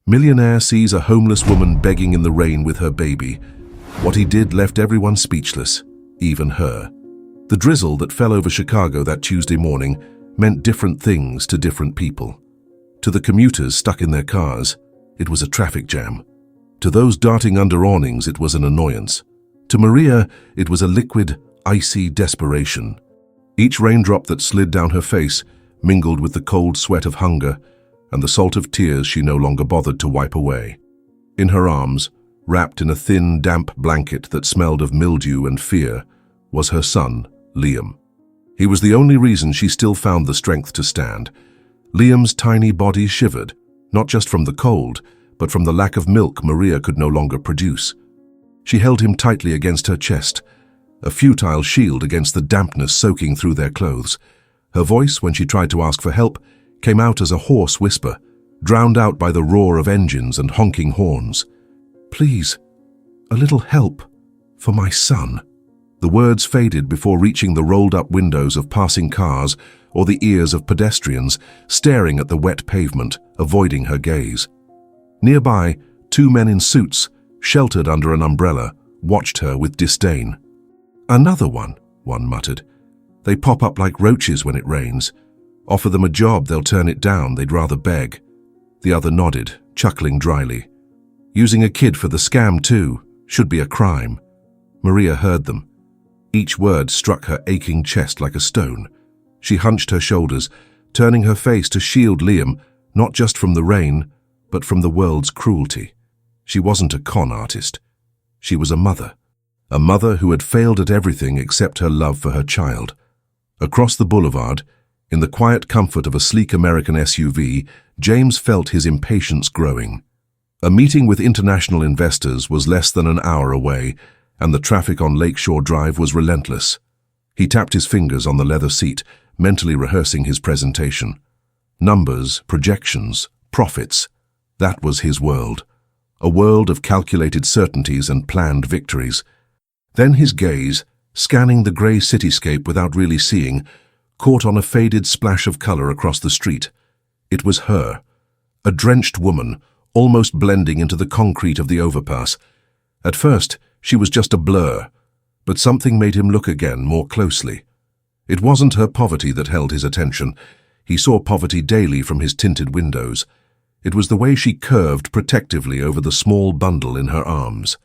Millionaire sees a homeless woman begging in the rain with her baby. What he did left everyone speechless, even her. The drizzle that fell over Chicago that Tuesday morning meant different things to different people. To the commuters stuck in their cars, it was a traffic jam. To those darting under awnings, it was an annoyance. To Maria, it was a liquid, icy desperation. Each raindrop that slid down her face mingled with the cold sweat of hunger and the salt of tears she no longer bothered to wipe away. In her arms, wrapped in a thin, damp blanket that smelled of mildew and fear, was her son, Liam. He was the only reason she still found the strength to stand. Liam's tiny body shivered, not just from the cold, but from the lack of milk Maria could no longer produce. She held him tightly against her chest, a futile shield against the dampness soaking through their clothes. Her voice, when she tried to ask for help, came out as a hoarse whisper, drowned out by the roar of engines and honking horns. "Please, a little help for my son." The words faded before reaching the rolled-up windows of passing cars or the ears of pedestrians staring at the wet pavement, avoiding her gaze. Nearby, two men in suits, sheltered under an umbrella, watched her with disdain. "Another one," one muttered. "They pop up like roaches when it rains. Offer them a job, they'll turn it down, they'd rather beg." The other nodded, chuckling dryly. "Using a kid for the scam too, should be a crime." Maria heard them. Each word struck her aching chest like a stone. She hunched her shoulders, turning her face to shield Liam, not just from the rain, but from the world's cruelty. She wasn't a con artist. She was a mother who had failed at everything except her love for her child. Across the boulevard, in the quiet comfort of a sleek American SUV, James felt his impatience growing. A meeting with international investors was less than an hour away, and the traffic on Lakeshore Drive was relentless. He tapped his fingers on the leather seat, mentally rehearsing his presentation. Numbers, projections, profits. That was his world. A world of calculated certainties and planned victories. Then his gaze, scanning the grey cityscape without really seeing, caught on a faded splash of color across the street. It was her, a drenched woman, almost blending into the concrete of the overpass. At first, she was just a blur, but something made him look again more closely. It wasn't her poverty that held his attention. He saw poverty daily from his tinted windows. It was the way she curved protectively over the small bundle in her arms.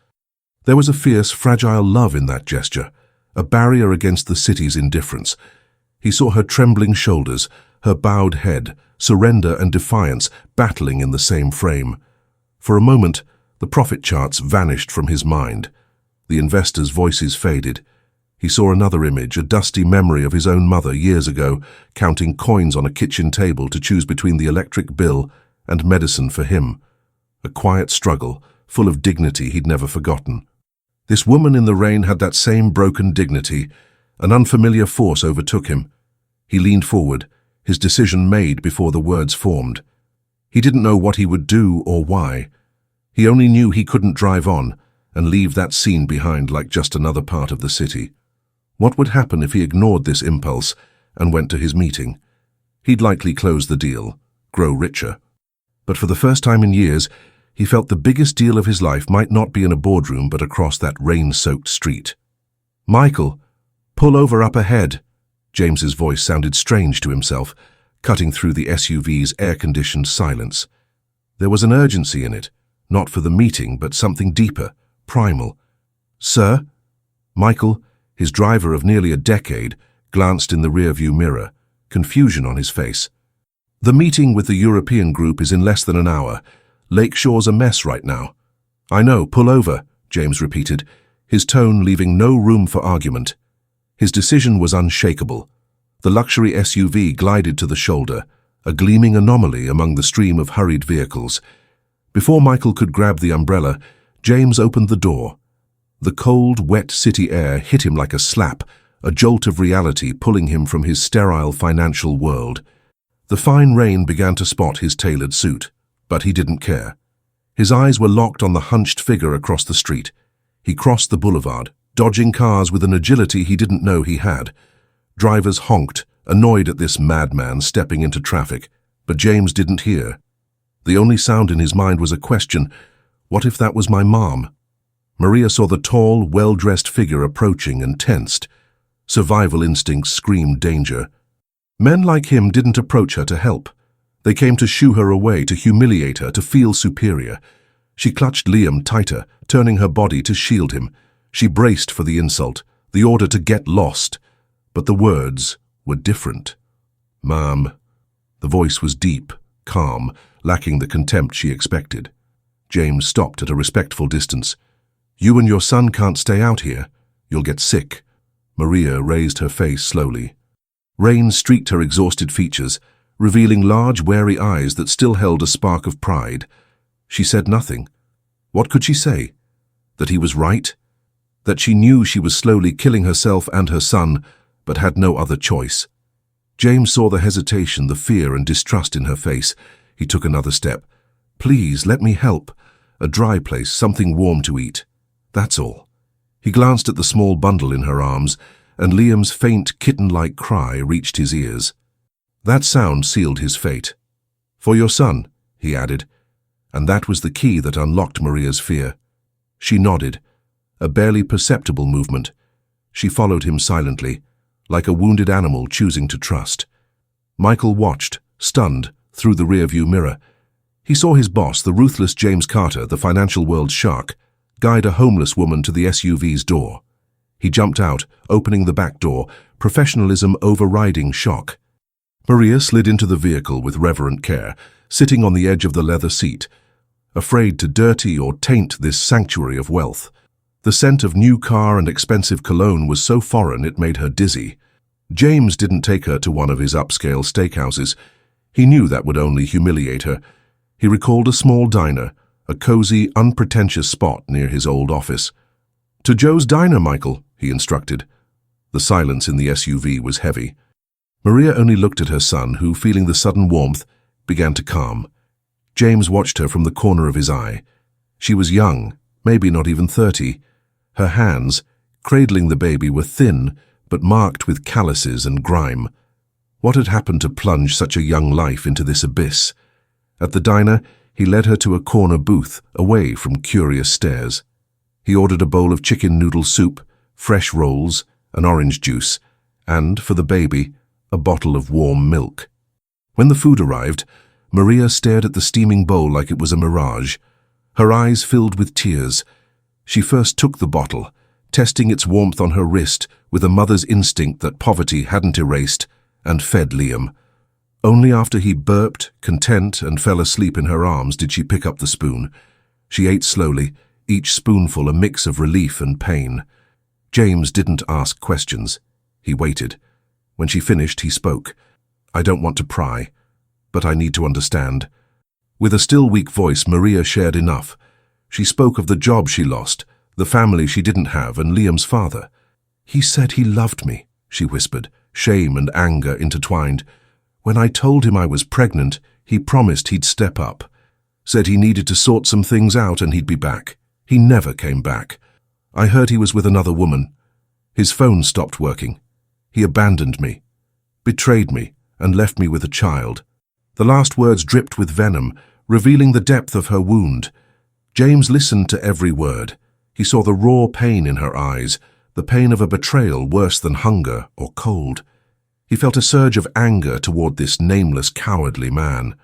There was a fierce, fragile love in that gesture, a barrier against the city's indifference. He saw her trembling shoulders, her bowed head, surrender and defiance battling in the same frame. For a moment, the profit charts vanished from his mind. The investors' voices faded. He saw another image, a dusty memory of his own mother years ago, counting coins on a kitchen table to choose between the electric bill and medicine for him. A quiet struggle, full of dignity he'd never forgotten. This woman in the rain had that same broken dignity. An unfamiliar force overtook him. He leaned forward, his decision made before the words formed. He didn't know what he would do or why. He only knew he couldn't drive on and leave that scene behind like just another part of the city. What would happen if he ignored this impulse and went to his meeting? He'd likely close the deal, grow richer. But for the first time in years, he felt the biggest deal of his life might not be in a boardroom but across that rain-soaked street. "Michael, pull over up ahead." James's voice sounded strange to himself, cutting through the SUV's air-conditioned silence. There was an urgency in it, not for the meeting but something deeper, primal. "Sir?" Michael, his driver of nearly a decade, glanced in the rearview mirror, confusion on his face. "The meeting with the European group is in less than an hour. Lakeshore's a mess right now." "I know, pull over," James repeated, his tone leaving no room for argument. His decision was unshakable. The luxury SUV glided to the shoulder, a gleaming anomaly among the stream of hurried vehicles. Before Michael could grab the umbrella, James opened the door. The cold, wet city air hit him like a slap, a jolt of reality pulling him from his sterile financial world. The fine rain began to spot his tailored suit, but he didn't care. His eyes were locked on the hunched figure across the street. He crossed the boulevard, dodging cars with an agility he didn't know he had. Drivers honked, annoyed at this madman stepping into traffic, but James didn't hear. The only sound in his mind was a question: what if that was my mom? Maria saw the tall, well-dressed figure approaching and tensed. Survival instincts screamed danger. Men like him didn't approach her to help. They came to shoo her away, to humiliate her, to feel superior. She clutched Liam tighter, turning her body to shield him. She braced for the insult, the order to get lost. But the words were different. "Ma'am." The voice was deep, calm, lacking the contempt she expected. James stopped at a respectful distance. "You and your son can't stay out here. You'll get sick." Maria raised her face slowly. Rain streaked her exhausted features, revealing large, wary eyes that still held a spark of pride. She said nothing. What could she say? That he was right? That she knew she was slowly killing herself and her son, but had no other choice? James saw the hesitation, the fear and distrust in her face. He took another step. "Please, let me help. A dry place, something warm to eat. That's all." He glanced at the small bundle in her arms, and Liam's faint, kitten-like cry reached his ears. That sound sealed his fate. "For your son," he added, and that was the key that unlocked Maria's fear. She nodded, a barely perceptible movement. She followed him silently, like a wounded animal choosing to trust. Michael watched, stunned, through the rearview mirror. He saw his boss, the ruthless James Carter, the financial world's shark, guide a homeless woman to the SUV's door. He jumped out, opening the back door, professionalism overriding shock. Maria slid into the vehicle with reverent care, sitting on the edge of the leather seat, afraid to dirty or taint this sanctuary of wealth. The scent of new car and expensive cologne was so foreign it made her dizzy. James didn't take her to one of his upscale steakhouses. He knew that would only humiliate her. He recalled a small diner, a cozy, unpretentious spot near his old office. "To Joe's Diner, Michael," he instructed. The silence in the SUV was heavy. Maria only looked at her son, who, feeling the sudden warmth, began to calm. James watched her from the corner of his eye. She was young, maybe not even 30. Her hands, cradling the baby, were thin, but marked with calluses and grime. What had happened to plunge such a young life into this abyss? At the diner, he led her to a corner booth, away from curious stares. He ordered a bowl of chicken noodle soup, fresh rolls, an orange juice, and, for the baby, a bottle of warm milk. When the food arrived, Maria stared at the steaming bowl like it was a mirage. Her eyes filled with tears. She first took the bottle, testing its warmth on her wrist with a mother's instinct that poverty hadn't erased, and fed Liam. Only after he burped, content, and fell asleep in her arms did she pick up the spoon. She ate slowly, each spoonful a mix of relief and pain. James didn't ask questions. He waited. When she finished, he spoke. "I don't want to pry, but I need to understand." With a still weak voice, Maria shared enough. She spoke of the job she lost, the family she didn't have, and Liam's father. "He said he loved me," she whispered, shame and anger intertwined. "When I told him I was pregnant, he promised he'd step up. Said he needed to sort some things out and he'd be back. He never came back. I heard he was with another woman. His phone stopped working. He abandoned me, betrayed me, and left me with a child." The last words dripped with venom, revealing the depth of her wound. James listened to every word. He saw the raw pain in her eyes, the pain of a betrayal worse than hunger or cold. He felt a surge of anger toward this nameless, cowardly man.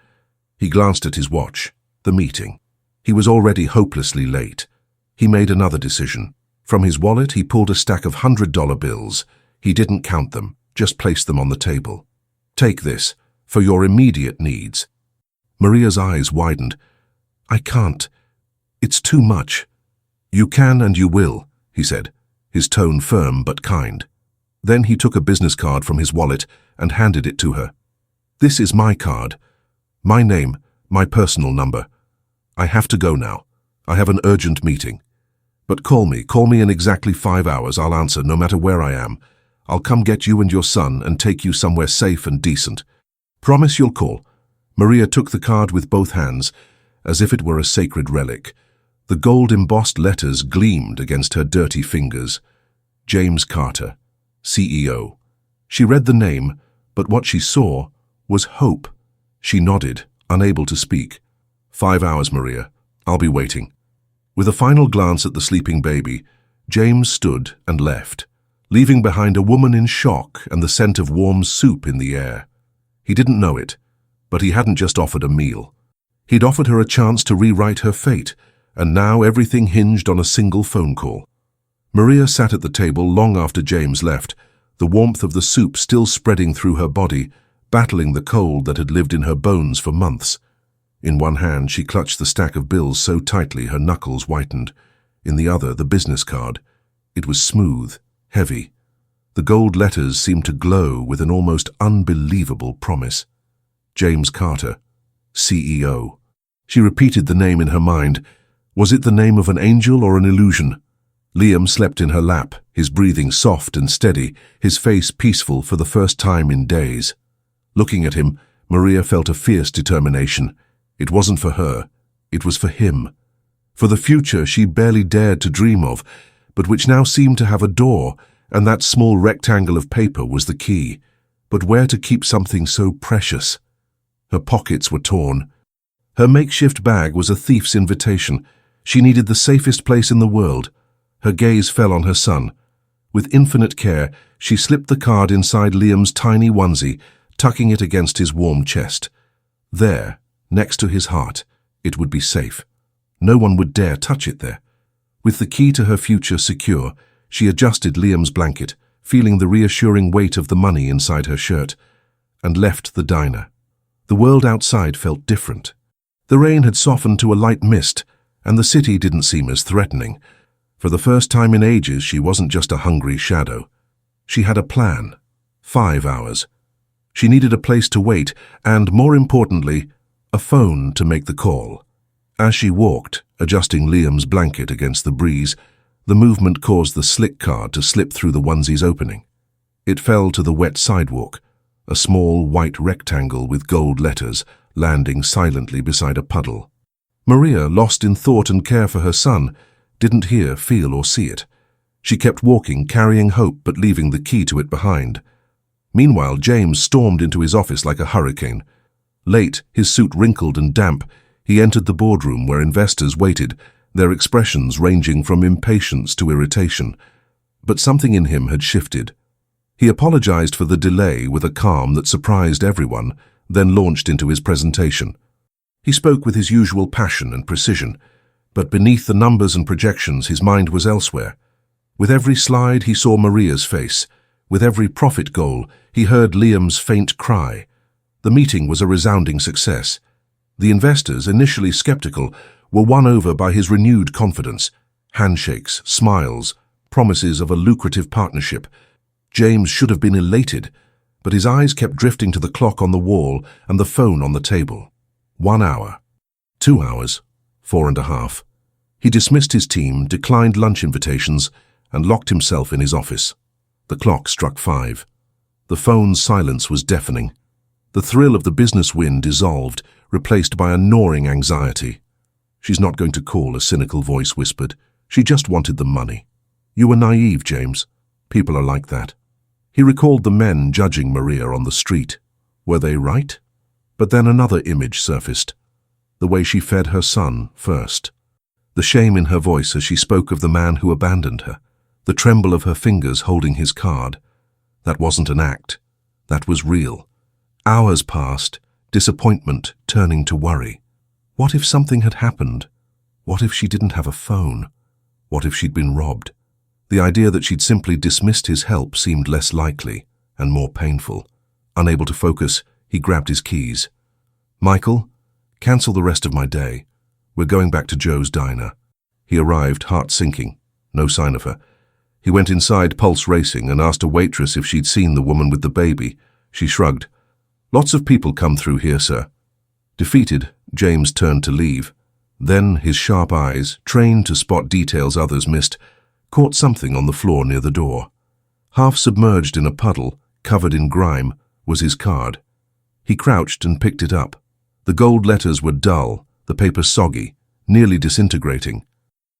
He glanced at his watch, the meeting. He was already hopelessly late. He made another decision. From his wallet, he pulled a stack of $100 bills. He didn't count them, just placed them on the table. "Take this, for your immediate needs." Maria's eyes widened. "I can't. It's too much." "You can and you will," he said, his tone firm but kind. Then he took a business card from his wallet and handed it to her. "This is my card. My name, my personal number. I have to go now. I have an urgent meeting. But call me in exactly 5 hours. I'll answer no matter where I am. I'll come get you and your son and take you somewhere safe and decent. Promise you'll call." Maria took the card with both hands, as if it were a sacred relic. The gold-embossed letters gleamed against her dirty fingers. James Carter, CEO. She read the name, but what she saw was hope. She nodded, unable to speak. 5 hours, Maria. I'll be waiting." With a final glance at the sleeping baby, James stood and left, leaving behind a woman in shock and the scent of warm soup in the air. He didn't know it, but he hadn't just offered a meal. He'd offered her a chance to rewrite her fate, and now everything hinged on a single phone call. Maria sat at the table long after James left, the warmth of the soup still spreading through her body, battling the cold that had lived in her bones for months. In one hand, she clutched the stack of bills so tightly her knuckles whitened. In the other, the business card. It was smooth, heavy. The gold letters seemed to glow with an almost unbelievable promise. James Carter, CEO. She repeated the name in her mind. Was it the name of an angel or an illusion? Liam slept in her lap, his breathing soft and steady, his face peaceful for the first time in days. Looking at him, Maria felt a fierce determination. It wasn't for her, it was for him. For the future she barely dared to dream of, but which now seemed to have a door, and that small rectangle of paper was the key. But where to keep something so precious? Her pockets were torn. Her makeshift bag was a thief's invitation. She needed the safest place in the world. Her gaze fell on her son. With infinite care, she slipped the card inside Liam's tiny onesie, tucking it against his warm chest. There, next to his heart, it would be safe. No one would dare touch it there. With the key to her future secure, she adjusted Liam's blanket, feeling the reassuring weight of the money inside her shirt, and left the diner. The world outside felt different. The rain had softened to a light mist, and the city didn't seem as threatening. For the first time in ages, she wasn't just a hungry shadow. She had a plan. 5 hours. She needed a place to wait, and, more importantly, a phone to make the call. As she walked, adjusting Liam's blanket against the breeze, the movement caused the slick card to slip through the onesie's opening. It fell to the wet sidewalk, a small white rectangle with gold letters, landing silently beside a puddle. Maria, lost in thought and care for her son, didn't hear, feel, or see it. She kept walking, carrying hope but leaving the key to it behind. Meanwhile, James stormed into his office like a hurricane. Late, his suit wrinkled and damp, he entered the boardroom where investors waited, their expressions ranging from impatience to irritation. But something in him had shifted. He apologized for the delay with a calm that surprised everyone, then launched into his presentation. He spoke with his usual passion and precision, but beneath the numbers and projections his mind was elsewhere. With every slide he saw Maria's face. With every profit goal he heard Liam's faint cry. The meeting was a resounding success. The investors, initially skeptical, were won over by his renewed confidence. Handshakes, smiles, promises of a lucrative partnership. James should have been elated, but his eyes kept drifting to the clock on the wall and the phone on the table. 1 hour. 2 hours. 4.5. He dismissed his team, declined lunch invitations, and locked himself in his office. The clock struck 5. The phone's silence was deafening. The thrill of the business win dissolved, replaced by a gnawing anxiety. "She's not going to call," a cynical voice whispered. "She just wanted the money." "You were naive, James. People are like that." He recalled the men judging Maria on the street. Were they right? But then another image surfaced. The way she fed her son first. The shame in her voice as she spoke of the man who abandoned her. The tremble of her fingers holding his card. That wasn't an act. That was real. Hours passed, disappointment turning to worry. What if something had happened? What if she didn't have a phone? What if she'd been robbed? The idea that she'd simply dismissed his help seemed less likely and more painful. Unable to focus, he grabbed his keys. "Michael, cancel the rest of my day. We're going back to Joe's diner." He arrived, heart sinking. No sign of her. He went inside, pulse racing, and asked a waitress if she'd seen the woman with the baby. She shrugged. "Lots of people come through here, sir." Defeated, James turned to leave. Then his sharp eyes, trained to spot details others missed, caught something on the floor near the door. Half submerged in a puddle, covered in grime, was his card. He crouched and picked it up. The gold letters were dull, the paper soggy, nearly disintegrating.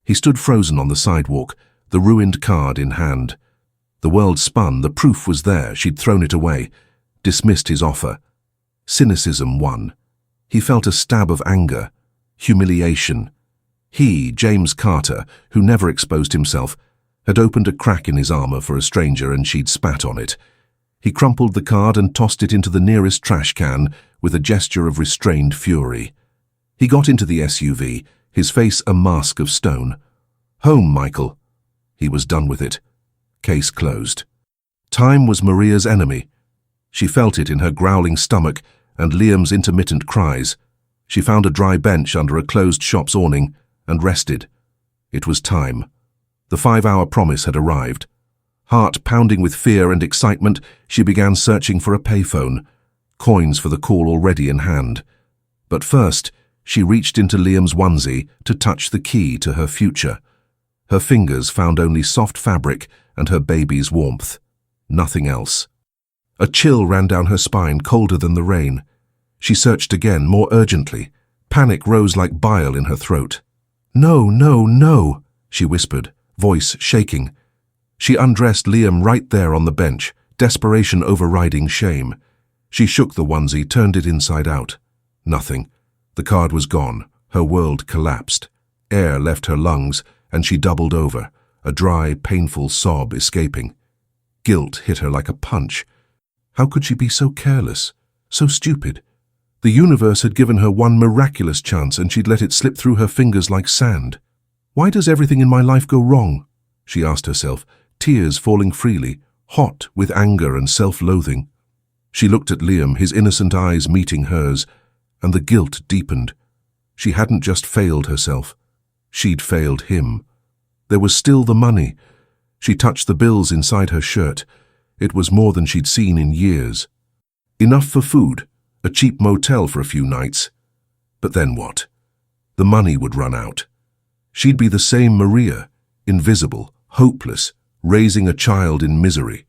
He stood frozen on the sidewalk, the ruined card in hand. The world spun, the proof was there, she'd thrown it away, dismissed his offer. Cynicism won. He felt a stab of anger. humiliation. He, James Carter, who never exposed himself, had opened a crack in his armor for a stranger and she'd spat on it. He crumpled the card and tossed it into the nearest trash can with a gesture of restrained fury. He got into the SUV, his face a mask of stone. Home, Michael. He was done with it. Case closed. Time was Maria's enemy. She felt it in her growling stomach and Liam's intermittent cries. She found a dry bench under a closed shop's awning and rested. It was time. The 5-hour promise had arrived. Heart pounding with fear and excitement, she began searching for a payphone, coins for the call already in hand. But first, she reached into Liam's onesie to touch the key to her future. Her fingers found only soft fabric and her baby's warmth. Nothing else. A chill ran down her spine, colder than the rain. She searched again, more urgently. Panic rose like bile in her throat. "No, no, no," she whispered, voice shaking. She undressed Liam right there on the bench, desperation overriding shame. She shook the onesie, turned it inside out. Nothing. The card was gone. Her world collapsed. Air left her lungs, and she doubled over, a dry, painful sob escaping. Guilt hit her like a punch. How could she be so careless, so stupid? The universe had given her one miraculous chance, and she'd let it slip through her fingers like sand. Why does everything in my life go wrong? She asked herself, tears falling freely, hot with anger and self-loathing. She looked at Liam, his innocent eyes meeting hers, and the guilt deepened. She hadn't just failed herself. She'd failed him. There was still the money. She touched the bills inside her shirt. It was more than she'd seen in years. Enough for food, a cheap motel for a few nights. But then what? The money would run out. She'd be the same Maria, invisible, hopeless, raising a child in misery.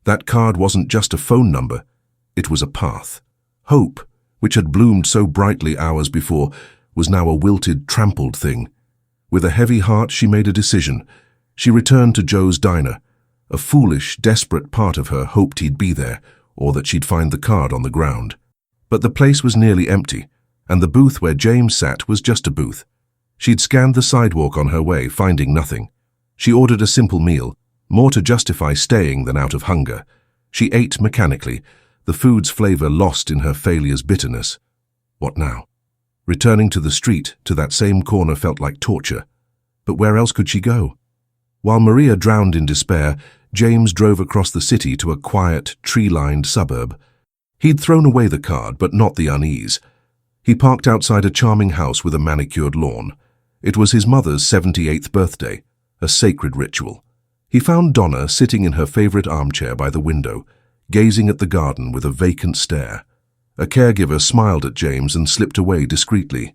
That card wasn't just a phone number. It was a path. Hope, which had bloomed so brightly hours before, was now a wilted, trampled thing. With a heavy heart, she made a decision. She returned to Joe's diner. A foolish, desperate part of her hoped he'd be there, or that she'd find the card on the ground. But the place was nearly empty, and the booth where James sat was just a booth. She'd scanned the sidewalk on her way, finding nothing. She ordered a simple meal, more to justify staying than out of hunger. She ate mechanically, the food's flavor lost in her failure's bitterness. What now? Returning to the street, to that same corner, felt like torture. But where else could she go? While Maria drowned in despair, James drove across the city to a quiet, tree-lined suburb. He'd thrown away the card, but not the unease. He parked outside a charming house with a manicured lawn. It was his mother's 78th birthday, a sacred ritual. He found Donna sitting in her favorite armchair by the window, gazing at the garden with a vacant stare. A caregiver smiled at James and slipped away discreetly.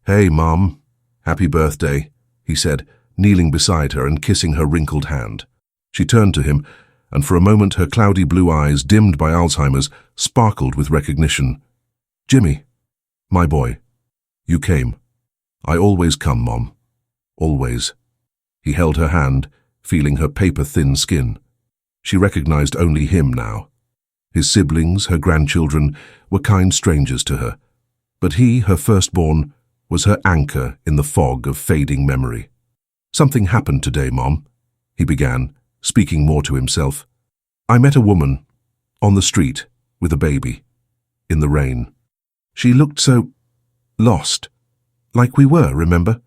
"Hey, Mom. Happy birthday," he said, kneeling beside her and kissing her wrinkled hand. She turned to him, and for a moment her cloudy blue eyes, dimmed by Alzheimer's, sparkled with recognition. "Jimmy, my boy, you came. I always come, Mom. Always." He held her hand, feeling her paper-thin skin. She recognized only him now. His siblings, her grandchildren, were kind strangers to her. But he, her firstborn, was her anchor in the fog of fading memory. "Something happened today, Mom," he began, speaking more to himself. "I met a woman, on the street, with a baby, in the rain. She looked so lost, like we were, remember?"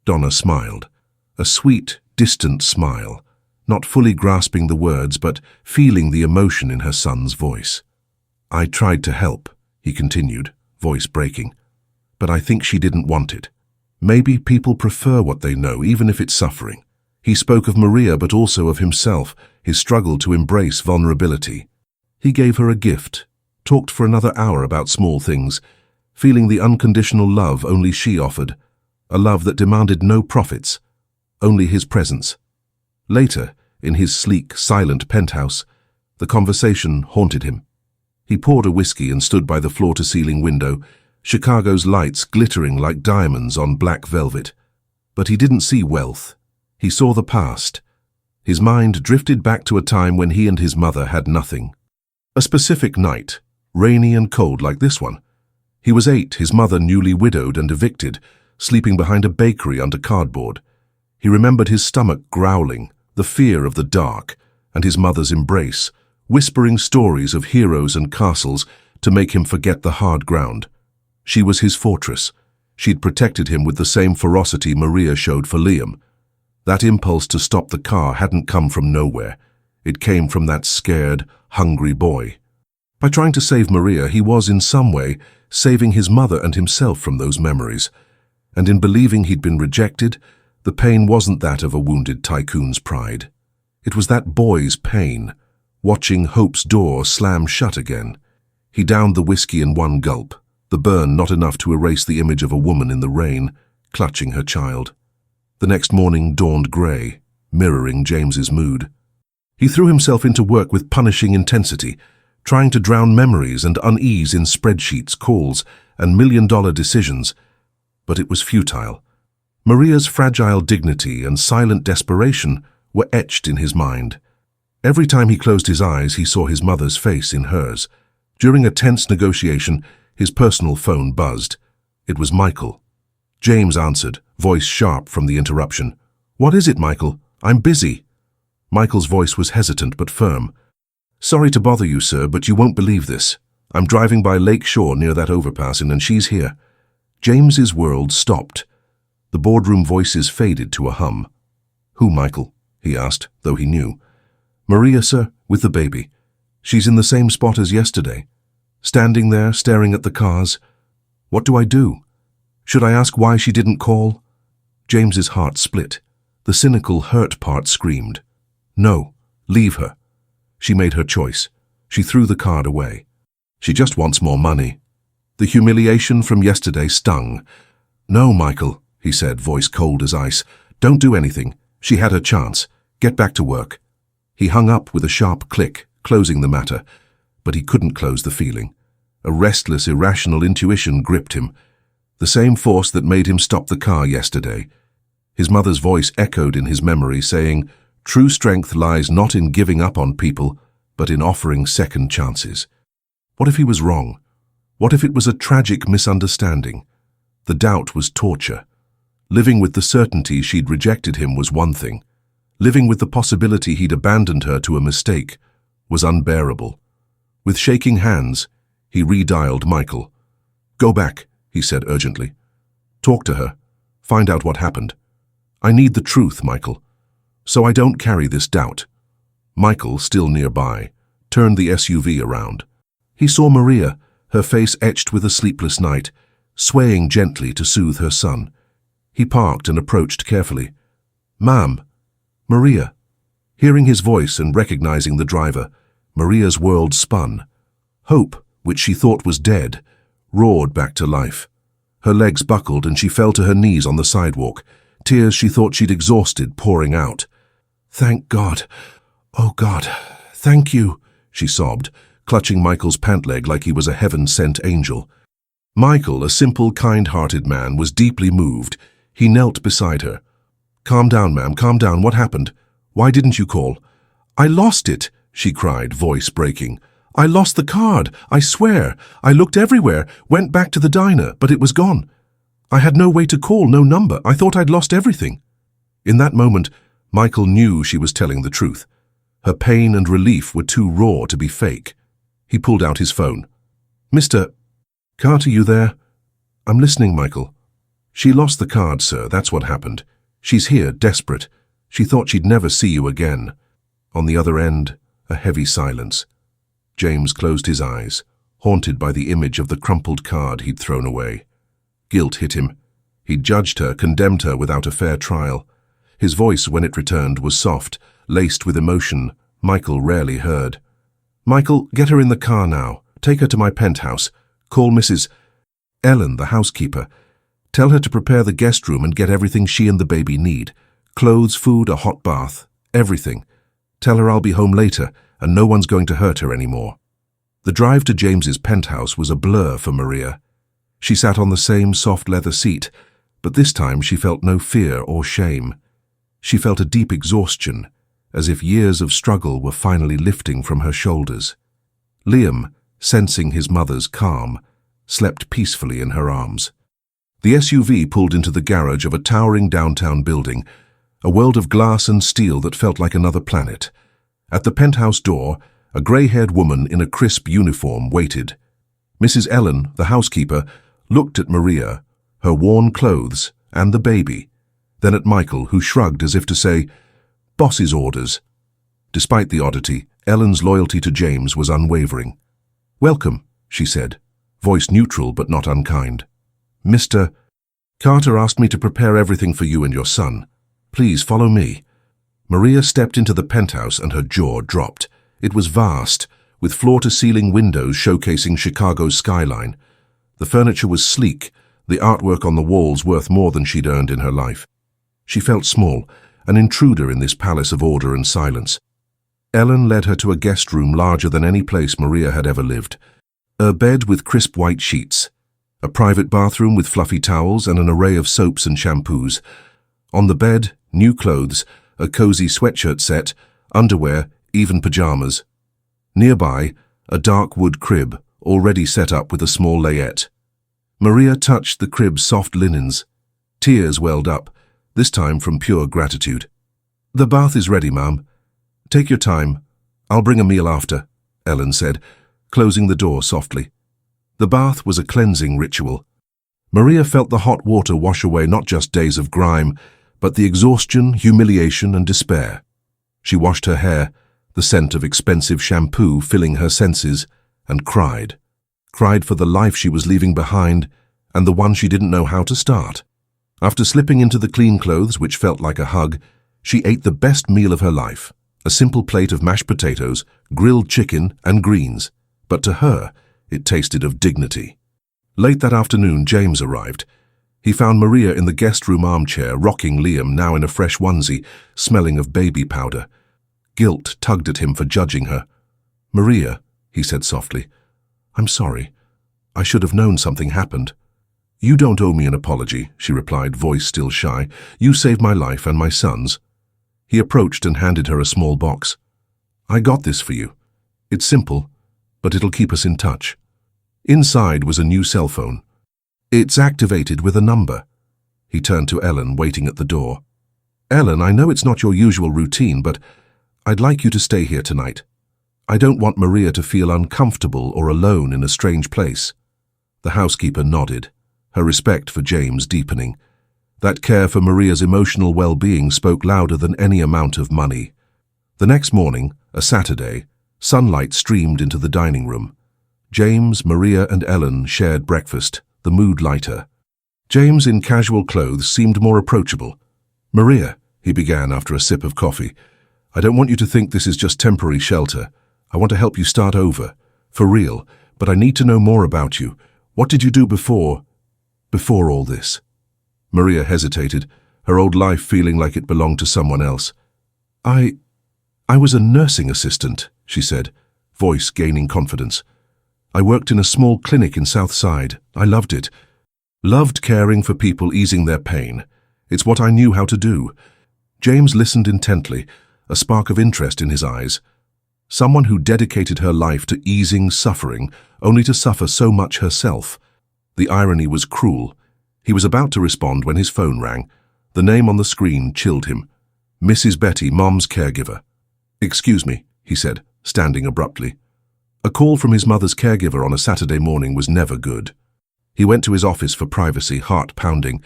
Donna smiled, a sweet, distant smile, not fully grasping the words but feeling the emotion in her son's voice. "I tried to help," he continued, voice breaking, "but I think she didn't want it. Maybe people prefer what they know, even if it's suffering." He spoke of Maria but also of himself, his struggle to embrace vulnerability. He gave her a gift, talked for another hour about small things, feeling the unconditional love only she offered, a love that demanded no profits, only his presence. Later, in his sleek, silent penthouse, the conversation haunted him. He poured a whiskey and stood by the floor-to-ceiling window, Chicago's lights glittering like diamonds on black velvet. But he didn't see wealth. He saw the past. His mind drifted back to a time when he and his mother had nothing. A specific night, rainy and cold like this one. He was 8, his mother newly widowed and evicted, sleeping behind a bakery under cardboard. He remembered his stomach growling, the fear of the dark, and his mother's embrace, whispering stories of heroes and castles to make him forget the hard ground. She was his fortress. She'd protected him with the same ferocity Maria showed for Liam. That impulse to stop the car hadn't come from nowhere. It came from that scared, hungry boy. By trying to save Maria, he was, in some way, saving his mother and himself from those memories. And in believing he'd been rejected, the pain wasn't that of a wounded tycoon's pride. It was that boy's pain, watching hope's door slam shut again. He downed the whiskey in one gulp, the burn not enough to erase the image of a woman in the rain, clutching her child. The next morning dawned grey, mirroring James's mood. He threw himself into work with punishing intensity, trying to drown memories and unease in spreadsheets, calls, and million-dollar decisions. But it was futile. Maria's fragile dignity and silent desperation were etched in his mind. Every time he closed his eyes, he saw his mother's face in hers. During a tense negotiation, his personal phone buzzed. It was Michael. James answered, voice sharp from the interruption. "What is it, Michael? I'm busy." Michael's voice was hesitant but firm. "Sorry to bother you, sir, but you won't believe this. I'm driving by Lake Shore near that overpass and she's here." James's world stopped. The boardroom voices faded to a hum. "Who, Michael?" he asked, though he knew. "Maria, sir, with the baby. She's in the same spot as yesterday. Standing there, staring at the cars. What do I do? Should I ask why she didn't call?" James's heart split. The cynical, hurt part screamed. "No, leave her." She made her choice. She threw the card away. She just wants more money. The humiliation from yesterday stung. "No, Michael," he said, voice cold as ice. "Don't do anything. She had her chance. Get back to work." He hung up with a sharp click, closing the matter. But he couldn't close the feeling. A restless, irrational intuition gripped him. The same force that made him stop the car yesterday. His mother's voice echoed in his memory, saying, "True strength lies not in giving up on people, but in offering second chances." What if he was wrong? What if it was a tragic misunderstanding? The doubt was torture. Living with the certainty she'd rejected him was one thing. Living with the possibility he'd abandoned her to a mistake was unbearable. With shaking hands, he redialed Michael. "Go back," he said urgently. "Talk to her. Find out what happened. I need the truth, Michael, so I don't carry this doubt." Michael, still nearby, turned the SUV around. He saw Maria, her face etched with a sleepless night, swaying gently to soothe her son. He parked and approached carefully. "Ma'am." "Maria." Hearing his voice and recognizing the driver, Maria's world spun. Hope, which she thought was dead, roared back to life. Her legs buckled and she fell to her knees on the sidewalk, tears she thought she'd exhausted pouring out. "Thank God. Oh God, thank you," she sobbed, clutching Michael's pant leg like he was a heaven-sent angel. Michael, a simple, kind-hearted man, was deeply moved. He knelt beside her. "Calm down, ma'am, calm down. What happened? Why didn't you call?" "I lost it," she cried, voice breaking. "I lost the card, I swear. I looked everywhere, went back to the diner, but it was gone. I had no way to call, no number. I thought I'd lost everything." In that moment, Michael knew she was telling the truth. Her pain and relief were too raw to be fake. He pulled out his phone. "Mr. Carter, you there?" "I'm listening, Michael." "She lost the card, sir. That's what happened. She's here, desperate. She thought she'd never see you again." On the other end, a heavy silence. James closed his eyes, haunted by the image of the crumpled card he'd thrown away. Guilt hit him. He'd judged her, condemned her without a fair trial. His voice, when it returned, was soft, laced with emotion Michael rarely heard. "Michael, get her in the car now. Take her to my penthouse. Call Mrs. Ellen, the housekeeper. Tell her to prepare the guest room and get everything she and the baby need. Clothes, food, a hot bath, everything. Tell her I'll be home later and no one's going to hurt her anymore." The drive to James's penthouse was a blur for Maria. She sat on the same soft leather seat, but this time she felt no fear or shame. She felt a deep exhaustion, as if years of struggle were finally lifting from her shoulders. Liam, sensing his mother's calm, slept peacefully in her arms. The SUV pulled into the garage of a towering downtown building, a world of glass and steel that felt like another planet. At the penthouse door, a grey-haired woman in a crisp uniform waited. Mrs. Ellen, the housekeeper, looked at Maria, her worn clothes, and the baby, then at Michael, who shrugged as if to say, "Boss's orders." Despite the oddity, Ellen's loyalty to James was unwavering. "Welcome," she said, voice neutral but not unkind. "Mr. Carter asked me to prepare everything for you and your son. Please follow me." Maria stepped into the penthouse and her jaw dropped. It was vast, with floor-to-ceiling windows showcasing Chicago's skyline. The furniture was sleek, the artwork on the walls worth more than she'd earned in her life. She felt small, an intruder in this palace of order and silence. Ellen led her to a guest room larger than any place Maria had ever lived. A bed with crisp white sheets, a private bathroom with fluffy towels and an array of soaps and shampoos. On the bed, new clothes, a cozy sweatshirt set, underwear, even pajamas. Nearby, a dark wood crib, already set up with a small layette. Maria touched the crib's soft linens. Tears welled up, this time from pure gratitude. "The bath is ready, ma'am. Take your time. I'll bring a meal after," Ellen said, closing the door softly. The bath was a cleansing ritual. Maria felt the hot water wash away not just days of grime, but the exhaustion, humiliation, and despair. She washed her hair, the scent of expensive shampoo filling her senses, and cried. Cried for the life she was leaving behind and the one she didn't know how to start. After slipping into the clean clothes, which felt like a hug, she ate the best meal of her life, a simple plate of mashed potatoes, grilled chicken, and greens. But to her, it tasted of dignity. Late that afternoon, James arrived. He found Maria in the guest room armchair, rocking Liam, now in a fresh onesie, smelling of baby powder. Guilt tugged at him for judging her. "Maria," he said softly, "I'm sorry. I should have known something happened." "You don't owe me an apology," she replied, voice still shy. "You saved my life and my son's." He approached and handed her a small box. "I got this for you. It's simple, but it'll keep us in touch." Inside was a new cell phone. "It's activated with a number." He turned to Ellen, waiting at the door. "Ellen, I know it's not your usual routine, but I'd like you to stay here tonight. I don't want Maria to feel uncomfortable or alone in a strange place." The housekeeper nodded, her respect for James deepening. That care for Maria's emotional well-being spoke louder than any amount of money. The next morning, a Saturday, sunlight streamed into the dining room. James, Maria, and Ellen shared breakfast, the mood lighter. James, in casual clothes, seemed more approachable. "Maria," he began after a sip of coffee, "I don't want you to think this is just temporary shelter. I want to help you start over, for real, but I need to know more about you. What did you do before all this?" Maria hesitated, her old life feeling like it belonged to someone else. I was a nursing assistant," she said, voice gaining confidence. "I worked in a small clinic in South Side. I loved it. Loved caring for people, easing their pain. It's what I knew how to do." James listened intently, a spark of interest in his eyes. Someone who dedicated her life to easing suffering, only to suffer so much herself. The irony was cruel. He was about to respond when his phone rang. The name on the screen chilled him. "Mrs. Betty, Mom's caregiver." "Excuse me," he said, standing abruptly. A call from his mother's caregiver on a Saturday morning was never good. He went to his office for privacy, heart pounding.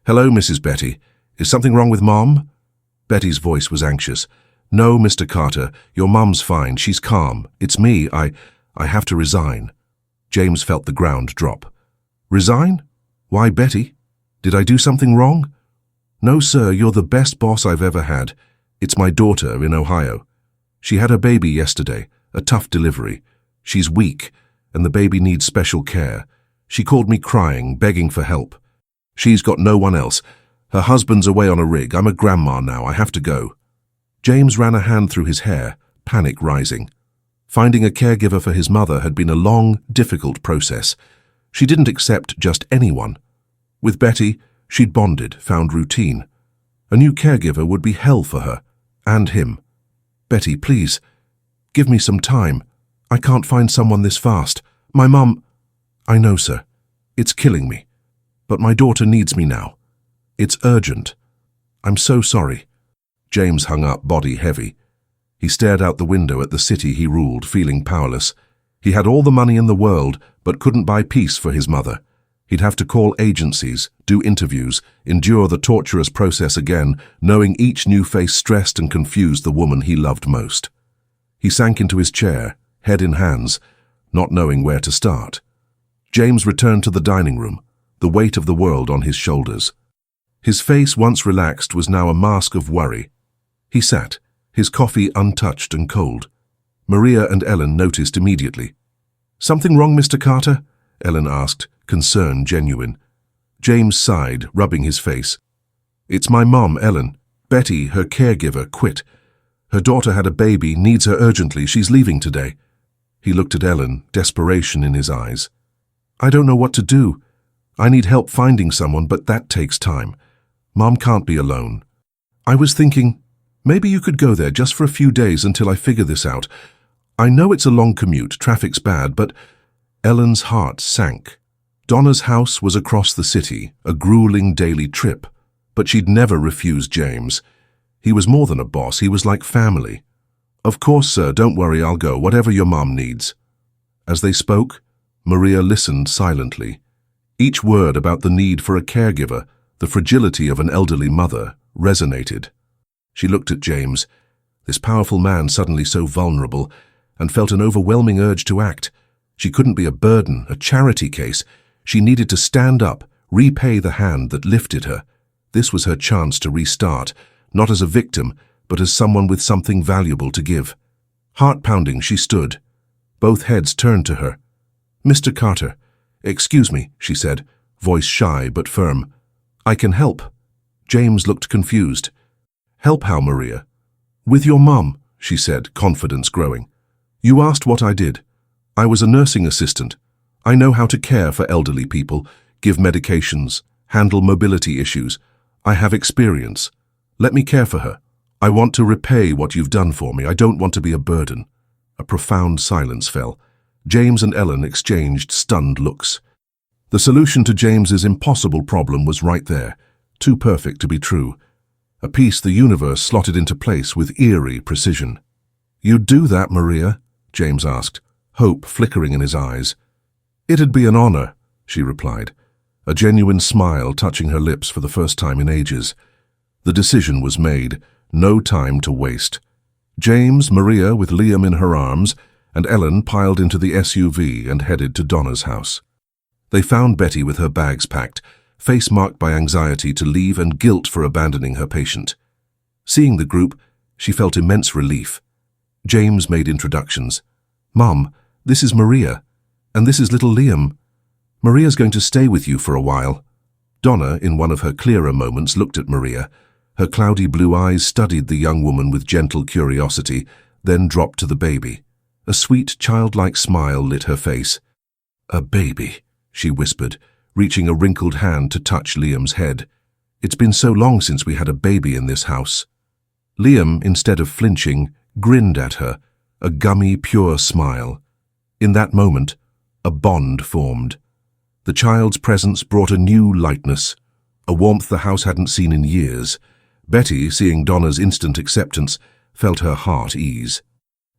"Hello, Mrs. Betty. Is something wrong with Mom?" Betty's voice was anxious. "No, Mr. Carter, your Mom's fine. She's calm. It's me. I have to resign." James felt the ground drop. "Resign? Why, Betty? Did I do something wrong?" "No, sir, you're the best boss I've ever had. It's my daughter in Ohio. She had her baby yesterday, a tough delivery. She's weak, and the baby needs special care. She called me crying, begging for help. She's got no one else. Her husband's away on a rig. I'm a grandma now. I have to go." James ran a hand through his hair, panic rising. Finding a caregiver for his mother had been a long, difficult process. She didn't accept just anyone. With Betty, she'd bonded, found routine. A new caregiver would be hell for her, and him. "Betty, please, give me some time. I can't find someone this fast. My mum..." I know, sir. It's killing me. But my daughter needs me now. It's urgent. I'm so sorry. James hung up, body heavy. He stared out the window at the city he ruled, feeling powerless. He had all the money in the world, but couldn't buy peace for his mother. He'd have to call agencies, do interviews, endure the torturous process again, knowing each new face stressed and confused the woman he loved most. He sank into his chair, head in hands, not knowing where to start. James returned to the dining room, the weight of the world on his shoulders. His face, once relaxed, was now a mask of worry. He sat, his coffee untouched and cold. Maria and Ellen noticed immediately. "Something wrong, Mr. Carter?" Ellen asked, concern genuine. James sighed, rubbing his face. "It's my mom, Ellen. Betty, her caregiver, quit. Her daughter had a baby, needs her urgently. She's leaving today." He looked at Ellen, desperation in his eyes. "I don't know what to do. I need help finding someone, but that takes time. Mom can't be alone. I was thinking, maybe you could go there just for a few days until I figure this out. I know it's a long commute, traffic's bad, but..." Ellen's heart sank. Donna's house was across the city, a grueling daily trip, but she'd never refused James. He was more than a boss, he was like family. "Of course, sir, don't worry, I'll go, whatever your mom needs." As they spoke, Maria listened silently. Each word about the need for a caregiver, the fragility of an elderly mother, resonated. She looked at James, this powerful man suddenly so vulnerable, and felt an overwhelming urge to act. She couldn't be a burden, a charity case. She needed to stand up, repay the hand that lifted her. This was her chance to restart, not as a victim, but as someone with something valuable to give. Heart-pounding, she stood. Both heads turned to her. "Mr. Carter, excuse me," she said, voice shy but firm. "I can help." James looked confused. "Help how, Maria?" "With your mom," she said, confidence growing. "You asked what I did. I was a nursing assistant. I know how to care for elderly people, give medications, handle mobility issues. I have experience. Let me care for her. I want to repay what you've done for me. I don't want to be a burden." A profound silence fell. James and Ellen exchanged stunned looks. The solution to James's impossible problem was right there, too perfect to be true. A piece the universe slotted into place with eerie precision. "You'd do that, Maria?" James asked, hope flickering in his eyes. "It'd be an honor," she replied, a genuine smile touching her lips for the first time in ages. The decision was made, no time to waste. James, Maria with Liam in her arms, and Ellen piled into the SUV and headed to Donna's house. They found Betty with her bags packed, face marked by anxiety to leave and guilt for abandoning her patient. Seeing the group, she felt immense relief. James made introductions. "Mom, this is Maria, and this is little Liam. Maria's going to stay with you for a while." Donna, in one of her clearer moments, looked at Maria. Her cloudy blue eyes studied the young woman with gentle curiosity, then dropped to the baby. A sweet, childlike smile lit her face. "A baby," she whispered, reaching a wrinkled hand to touch Liam's head. "It's been so long since we had a baby in this house." Liam, instead of flinching, grinned at her, a gummy, pure smile. In that moment, a bond formed. The child's presence brought a new lightness, a warmth the house hadn't seen in years. Betty, seeing Donna's instant acceptance, felt her heart ease.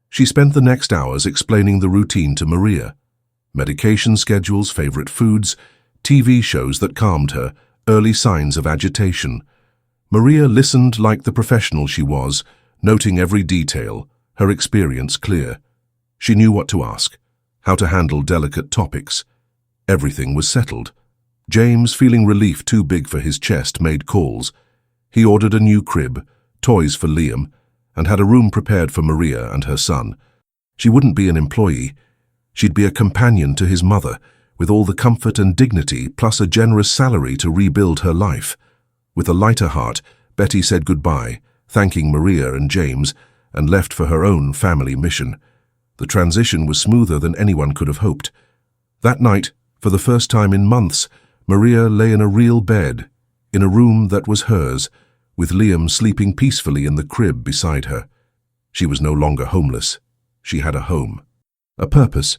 She spent the next hours explaining the routine to Maria. Medication schedules, favorite foods, TV shows that calmed her, early signs of agitation. Maria listened like the professional she was, noting every detail, her experience clear. She knew what to ask, how to handle delicate topics. Everything was settled. James, feeling relief too big for his chest, made calls. He ordered a new crib, toys for Liam, and had a room prepared for Maria and her son. She wouldn't be an employee. She'd be a companion to his mother, with all the comfort and dignity, plus a generous salary to rebuild her life. With a lighter heart, Betty said goodbye, thanking Maria and James, and left for her own family mission. The transition was smoother than anyone could have hoped. That night, for the first time in months, Maria lay in a real bed, in a room that was hers, with Liam sleeping peacefully in the crib beside her. She was no longer homeless. She had a home, a purpose.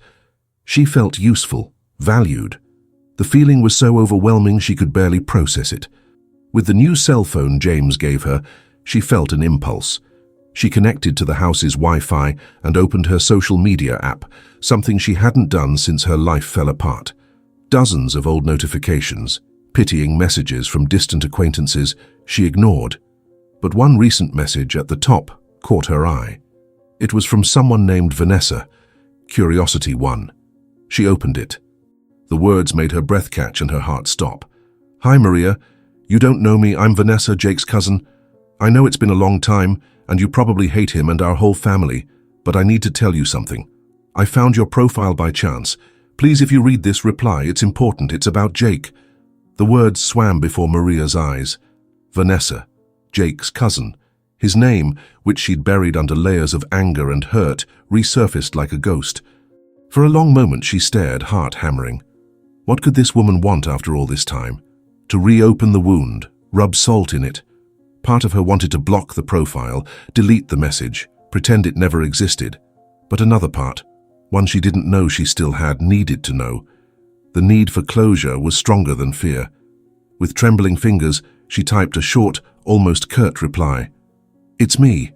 She felt useful, valued. The feeling was so overwhelming she could barely process it. With the new cell phone James gave her, she felt an impulse. She connected to the house's Wi-Fi and opened her social media app, something she hadn't done since her life fell apart. Dozens of old notifications, pitying messages from distant acquaintances, she ignored. But one recent message at the top caught her eye. It was from someone named Vanessa, Curiosity 1. She opened it. The words made her breath catch and her heart stop. "Hi, Maria. You don't know me. I'm Vanessa, Jake's cousin. I know it's been a long time, and you probably hate him and our whole family, but I need to tell you something. I found your profile by chance. Please, if you read this, reply. It's important. It's about Jake." The words swam before Maria's eyes. Vanessa, Jake's cousin. His name, which she'd buried under layers of anger and hurt, resurfaced like a ghost. For a long moment she stared, heart hammering. What could this woman want after all this time? To reopen the wound, rub salt in it. Part of her wanted to block the profile, delete the message, pretend it never existed. But another part, one she didn't know she still had, needed to know. The need for closure was stronger than fear. With trembling fingers, she typed a short, almost curt reply. "It's me.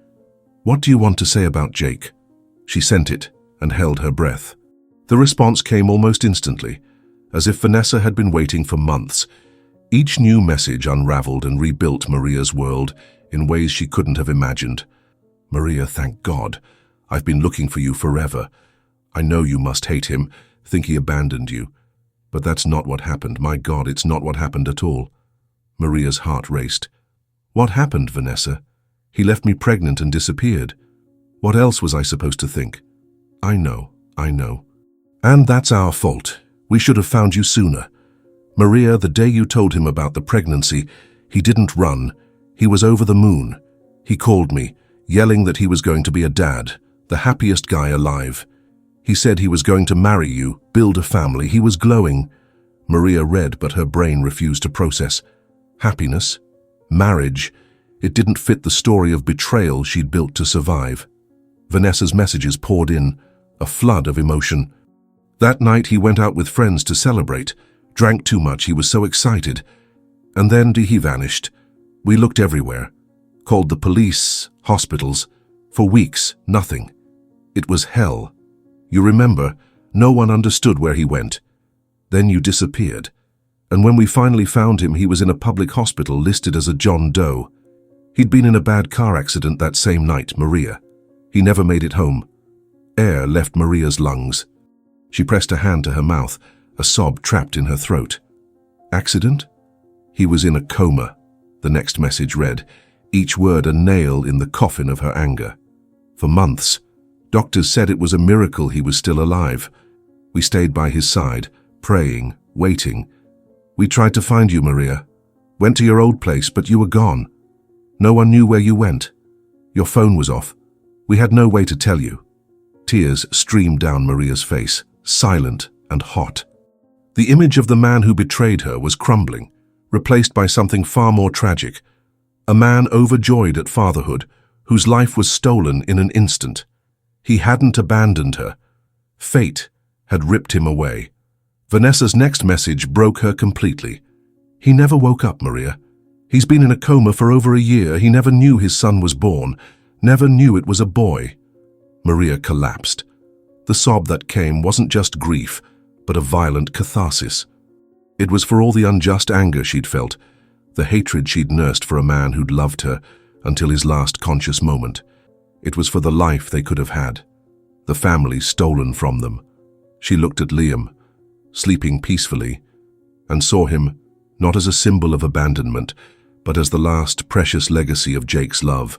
What do you want to say about Jake?" She sent it and held her breath. The response came almost instantly, as if Vanessa had been waiting for months. Each new message unraveled and rebuilt Maria's world in ways she couldn't have imagined. "Maria, thank God. I've been looking for you forever. I know you must hate him, think he abandoned you. But that's not what happened. My God, it's not what happened at all." Maria's heart raced. "What happened, Vanessa? He left me pregnant and disappeared. What else was I supposed to think?" I know. And that's our fault. We should have found you sooner. Maria, the day you told him about the pregnancy, he didn't run. He was over the moon. He called me, yelling that he was going to be a dad, the happiest guy alive. He said he was going to marry you, build a family. He was glowing. Maria read, but her brain refused to process. Happiness? Marriage? It didn't fit the story of betrayal she'd built to survive. Vanessa's messages poured in, a flood of emotion. That night he went out with friends to celebrate, drank too much, he was so excited. And then he vanished. We looked everywhere, called the police, hospitals. For weeks, nothing. It was hell. You remember, no one understood where he went. Then you disappeared. And when we finally found him, he was in a public hospital listed as a John Doe. He'd been in a bad car accident that same night, Maria. He never made it home. Air left Maria's lungs. She pressed a hand to her mouth, a sob trapped in her throat. Accident? He was in a coma, the next message read, each word a nail in the coffin of her anger. For months, doctors said it was a miracle he was still alive. We stayed by his side, praying, waiting. We tried to find you, Maria. Went to your old place, but you were gone. No one knew where you went. Your phone was off. We had no way to tell you. Tears streamed down Maria's face, silent and hot. The image of the man who betrayed her was crumbling, replaced by something far more tragic. A man overjoyed at fatherhood, whose life was stolen in an instant. He hadn't abandoned her. Fate had ripped him away. Vanessa's next message broke her completely. He never woke up, Maria. He's been in a coma for over a year. He never knew his son was born, never knew it was a boy. Maria collapsed. The sob that came wasn't just grief, but a violent catharsis. It was for all the unjust anger she'd felt, the hatred she'd nursed for a man who'd loved her until his last conscious moment. It was for the life they could have had, the family stolen from them. She looked at Liam, sleeping peacefully, and saw him not as a symbol of abandonment, but as the last precious legacy of Jake's love,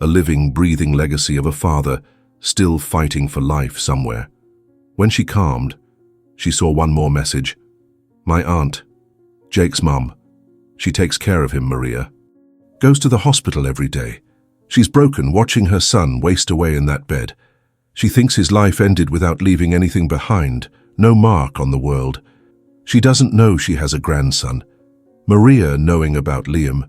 a living, breathing legacy of a father still fighting for life somewhere. When she calmed, she saw one more message. My aunt, Jake's mum. She takes care of him, Maria. Goes to the hospital every day. She's broken watching her son waste away in that bed. She thinks his life ended without leaving anything behind, no mark on the world. She doesn't know she has a grandson. Maria knowing about Liam,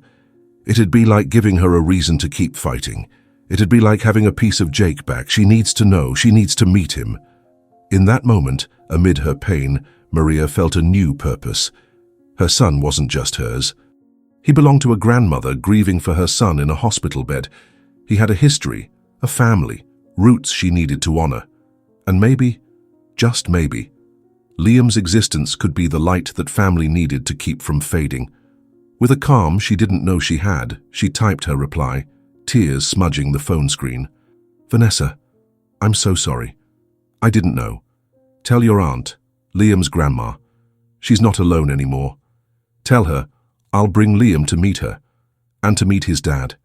it'd be like giving her a reason to keep fighting. It'd be like having a piece of Jake back. She needs to know, she needs to meet him. In that moment, amid her pain, Maria felt a new purpose. Her son wasn't just hers. He belonged to a grandmother grieving for her son in a hospital bed. He had a history, a family, roots she needed to honor. And maybe, just maybe, Liam's existence could be the light that family needed to keep from fading. With a calm she didn't know she had, she typed her reply, tears smudging the phone screen. "Vanessa, I'm so sorry. I didn't know. Tell your aunt, Liam's grandma. She's not alone anymore. Tell her I'll bring Liam to meet her, and to meet his dad.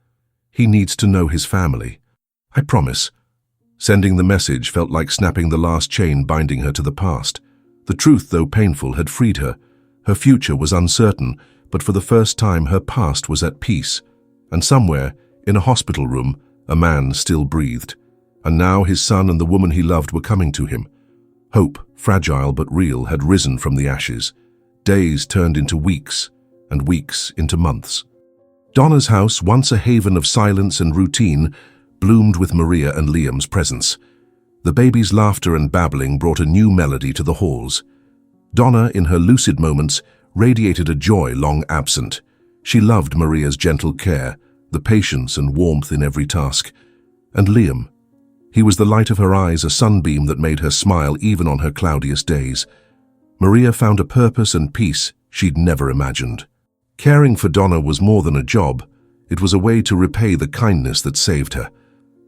He needs to know his family. I promise." Sending the message felt like snapping the last chain binding her to the past. The truth, though painful, had freed her. Her future was uncertain, but for the first time her past was at peace. And somewhere, in a hospital room, a man still breathed. And now his son and the woman he loved were coming to him. Hope, fragile but real, had risen from the ashes. Days turned into weeks, and weeks into months. Donna's house, once a haven of silence and routine, bloomed with Maria and Liam's presence. The baby's laughter and babbling brought a new melody to the halls. Donna, in her lucid moments, radiated a joy long absent. She loved Maria's gentle care, the patience and warmth in every task. And Liam, he was the light of her eyes, a sunbeam that made her smile even on her cloudiest days. Maria found a purpose and peace she'd never imagined. Caring for Donna was more than a job. It was a way to repay the kindness that saved her.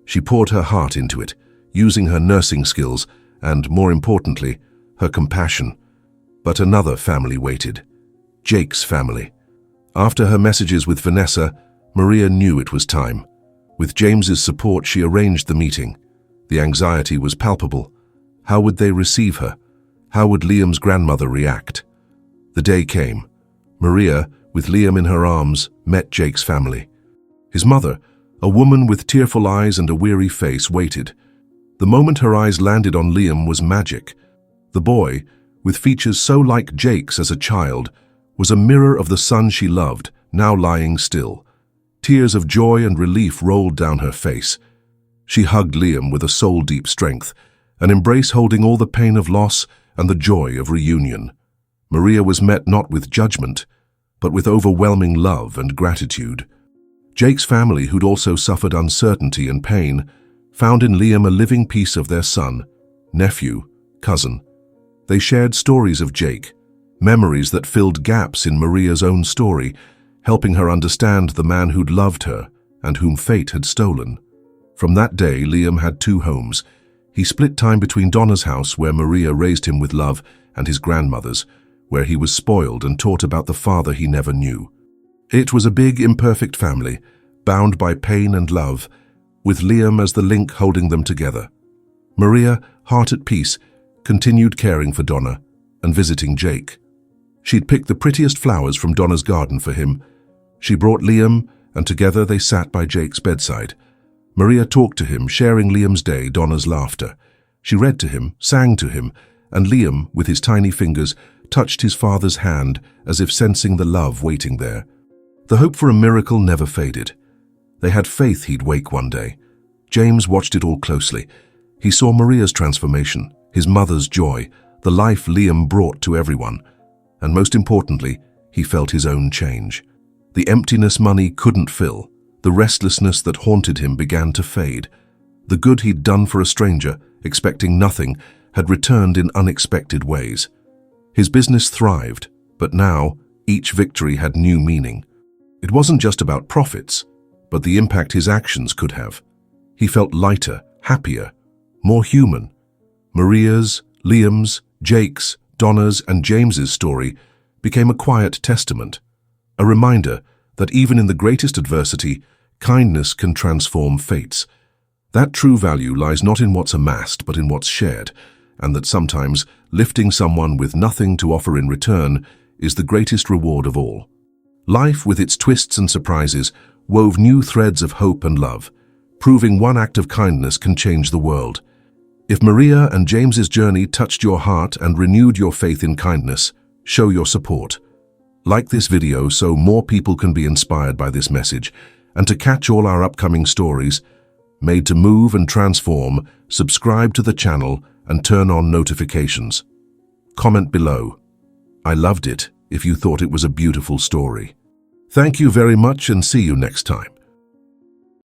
She poured her heart into it, using her nursing skills and, more importantly, her compassion. But another family waited. Jake's family. After her messages with Vanessa, Maria knew it was time. With James's support, she arranged the meeting. The anxiety was palpable. How would they receive her? How would Liam's grandmother react? The day came. Maria, with Liam in her arms, met Jake's family. His mother, a woman with tearful eyes and a weary face, waited. The moment her eyes landed on Liam was magic. The boy, with features so like Jake's as a child, was a mirror of the son she loved, now lying still. Tears of joy and relief rolled down her face. She hugged Liam with a soul-deep strength, an embrace holding all the pain of loss and the joy of reunion. Maria was met not with judgment, but with overwhelming love and gratitude. Jake's family, who'd also suffered uncertainty and pain, found in Liam a living piece of their son, nephew, cousin. They shared stories of Jake, memories that filled gaps in Maria's own story, helping her understand the man who'd loved her and whom fate had stolen. From that day, Liam had two homes. He split time between Donna's house, where Maria raised him with love, and his grandmother's, where he was spoiled and taught about the father he never knew. It was a big, imperfect family, bound by pain and love, with Liam as the link holding them together. Maria, heart at peace, continued caring for Donna and visiting Jake. She'd picked the prettiest flowers from Donna's garden for him. She brought Liam, and together they sat by Jake's bedside. Maria talked to him, sharing Liam's day, Donna's laughter. She read to him, sang to him, and Liam, with his tiny fingers, touched his father's hand as if sensing the love waiting there. The hope for a miracle never faded. They had faith he'd wake one day. James watched it all closely. He saw Maria's transformation, his mother's joy, the life Liam brought to everyone. And most importantly, he felt his own change. The emptiness money couldn't fill. The restlessness that haunted him began to fade. The good he'd done for a stranger, expecting nothing, had returned in unexpected ways. His business thrived, but now each victory had new meaning. It wasn't just about profits, but the impact his actions could have. He felt lighter, happier, more human. Maria's, Liam's, Jake's, Donna's, and James's story became a quiet testament, a reminder that even in the greatest adversity, kindness can transform fates. That true value lies not in what's amassed, but in what's shared, and that sometimes lifting someone with nothing to offer in return is the greatest reward of all. Life, with its twists and surprises, wove new threads of hope and love, proving one act of kindness can change the world. If Maria and James's journey touched your heart and renewed your faith in kindness, show your support. Like this video so more people can be inspired by this message, and to catch all our upcoming stories, made to move and transform, subscribe to the channel and turn on notifications. comment below. I loved it if you thought it was a beautiful story. Thank you very much and see you next time.